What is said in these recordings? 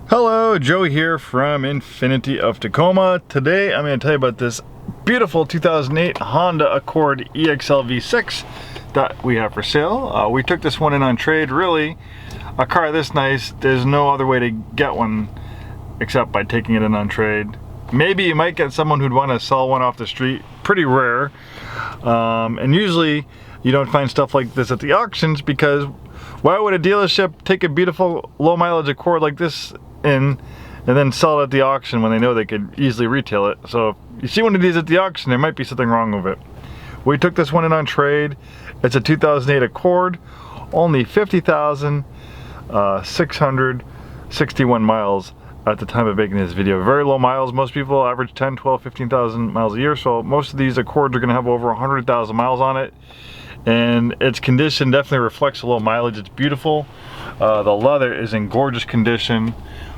Hello, Joe here from Infiniti of Tacoma. Today I'm going to tell you about this beautiful 2008 Honda Accord EXL V6 that we have for sale. We took this one in on trade. Really, a car this nice, there's no other way to get one except by taking it in on trade. Maybe you might get someone who'd want to sell one off the street. Pretty rare. And usually you don't find stuff like this at the auctions, because why would a dealership take a beautiful low mileage Accord like this in and then sell it at the auction when they know they could easily retail it? So if you see one of these at the auction, there might be something wrong with it. We took this one in on trade. It's a 2008 Accord, only 50,661 miles at the time of making this video. Very low miles. Most people average 10, 12, 15,000 miles a year, so most of these Accords are going to have over 100,000 miles on it. And its condition definitely reflects a low mileage. It's beautiful. The leather is in gorgeous condition,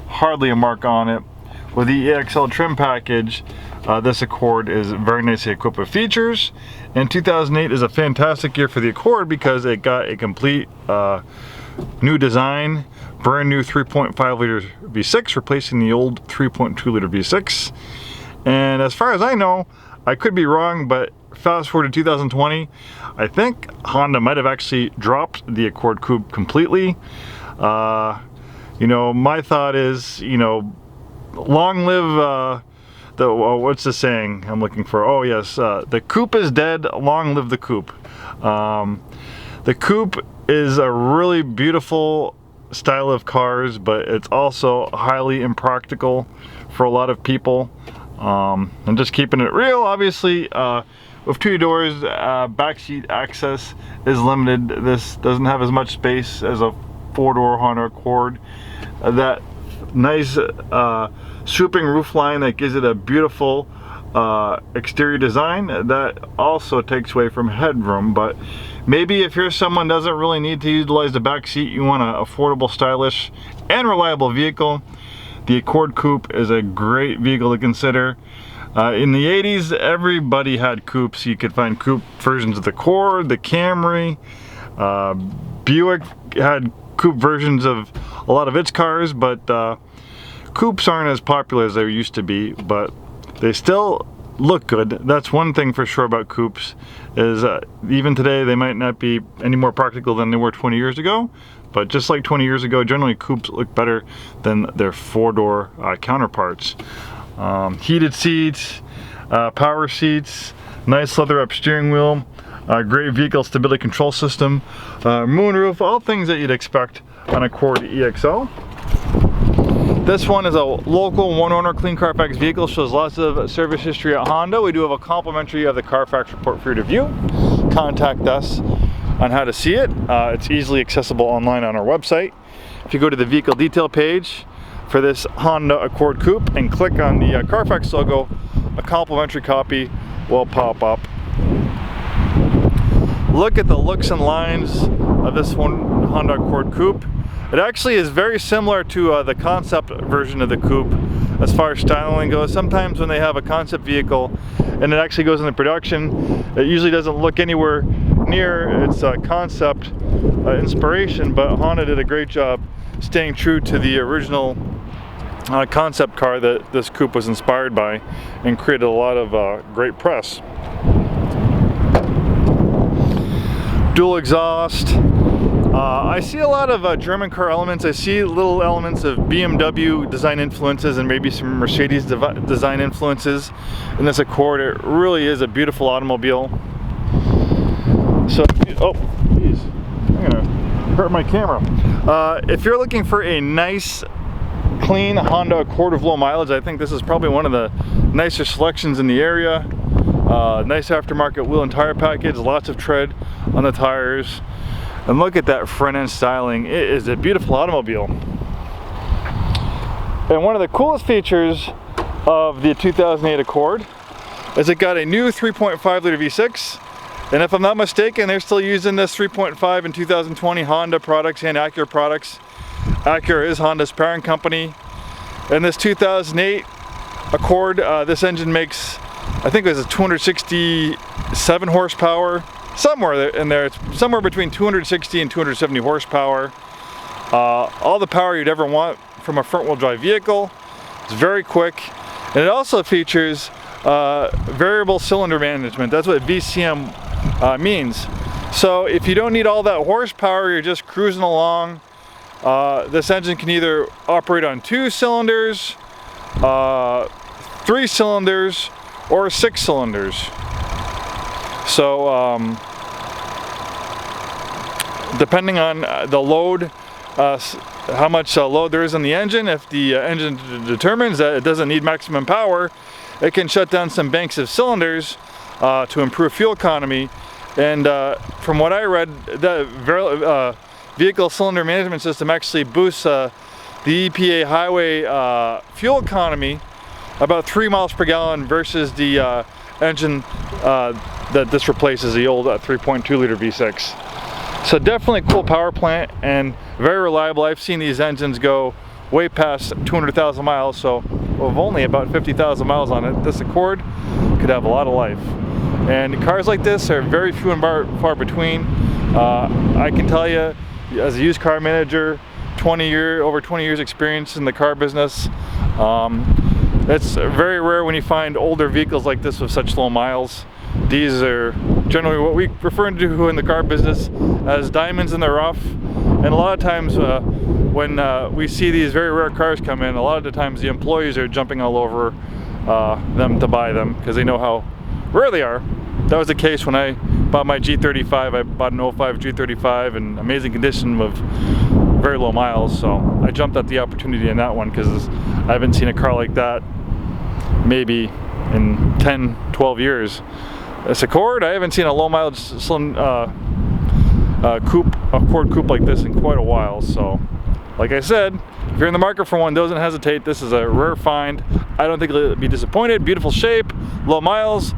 hardly a mark on it. With the EXL trim package, this Accord is very nicely equipped with features. And 2008 is a fantastic year for the Accord because it got a complete new design, brand new 3.5 liter V6 replacing the old 3.2 liter V6. And as far as I know, I could be wrong, but fast forward to 2020, I think Honda might have actually dropped the Accord Coupe completely. You know, my thought is, you know, long live what's the saying I'm looking for? Oh yes, the Coupe is dead, long live the Coupe. The Coupe is a really beautiful style of cars, but it's also highly impractical for a lot of people. And just keeping it real, obviously, with two doors, backseat access is limited. This doesn't have as much space as a four-door Honda Accord. That nice swooping roof line that gives it a beautiful exterior design, that also takes away from headroom. But maybe if you're someone who doesn't really need to utilize the back seat, you want an affordable, stylish, and reliable vehicle, the Accord Coupe is a great vehicle to consider. In the 80s, everybody had coupes. You could find coupe versions of the Accord, the Camry. Buick had coupe versions of a lot of its cars, but coupes aren't as popular as they used to be, but they still look good. That's one thing for sure about coupes, is even today they might not be any more practical than they were 20 years ago, but just like 20 years ago, generally coupes look better than their four-door counterparts. Heated seats, power seats, nice leather up steering wheel, great vehicle stability control system, moonroof, all things that you'd expect on a Accord EXL. This one is a local one-owner clean Carfax vehicle, shows lots of service history at Honda. We do have a complimentary of the Carfax report for you to view. Contact us on how to see it. It's easily accessible online on our website. If you go to the vehicle detail page for this Honda Accord Coupe and click on the Carfax logo, a complimentary copy will pop up. Look at the looks and lines of this one Honda Accord Coupe. It actually is very similar to the concept version of the Coupe as far as styling goes. Sometimes when they have a concept vehicle and it actually goes into production, it usually doesn't look anywhere near its concept inspiration, but Honda did a great job staying true to the original concept car that this Coupe was inspired by, and created a lot of great press. Dual exhaust. I see a lot of German car elements. I see little elements of BMW design influences and maybe some Mercedes design influences in this Accord. It really is a beautiful automobile. So, oh, geez, I'm gonna hurt my camera. If you're looking for a nice, clean Honda Accord of low mileage, I think this is probably one of the nicer selections in the area. Nice aftermarket wheel and tire package, lots of tread on the tires. And look at that front end styling. It is a beautiful automobile. And one of the coolest features of the 2008 Accord is it got a new 3.5 liter V6. And if I'm not mistaken, they're still using this 3.5 in 2020 Honda products and Acura products. Acura is Honda's parent company. And this 2008 Accord, this engine makes, I think it was a 267 horsepower. Somewhere in there, it's somewhere between 260 and 270 horsepower. All the power you'd ever want from a front-wheel drive vehicle. It's very quick, and it also features variable cylinder management. That's what VCM means. So if you don't need all that horsepower, you're just cruising along, this engine can either operate on 2 cylinders, 3 cylinders, or 6 cylinders. So depending on the load, how much load there is on the engine, if the engine determines that it doesn't need maximum power, it can shut down some banks of cylinders to improve fuel economy. And from what I read, the vehicle cylinder management system actually boosts the EPA highway fuel economy about 3 miles per gallon versus the engine that this replaces, the old 3.2 liter V6. So definitely a cool power plant and very reliable. I've seen these engines go way past 200,000 miles, so with only about 50,000 miles on it, this Accord could have a lot of life. And cars like this are very few and far between. I can tell you, as a used car manager, over 20 years experience in the car business, it's very rare when you find older vehicles like this with such low miles. These are generally what we refer to in the car business as diamonds in the rough. And a lot of times when we see these very rare cars come in, a lot of the times the employees are jumping all over them to buy them because they know how rare they are. That was the case when I bought my G35. I bought an 05 G35 in amazing condition with very low miles, so I jumped at the opportunity in that one because I haven't seen a car like that maybe in 10-12 years. This Accord, I haven't seen a low mileage Accord Coupe like this in quite a while. So like I said, if you're in the market for one, don't hesitate. This is a rare find. I don't think you'll be disappointed. Beautiful shape, low miles,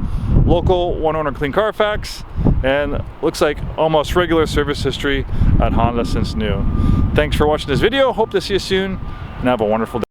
local one owner clean Carfax, and looks like almost regular service history at Honda since new. Thanks for watching this video. Hope to see you soon and have a wonderful day.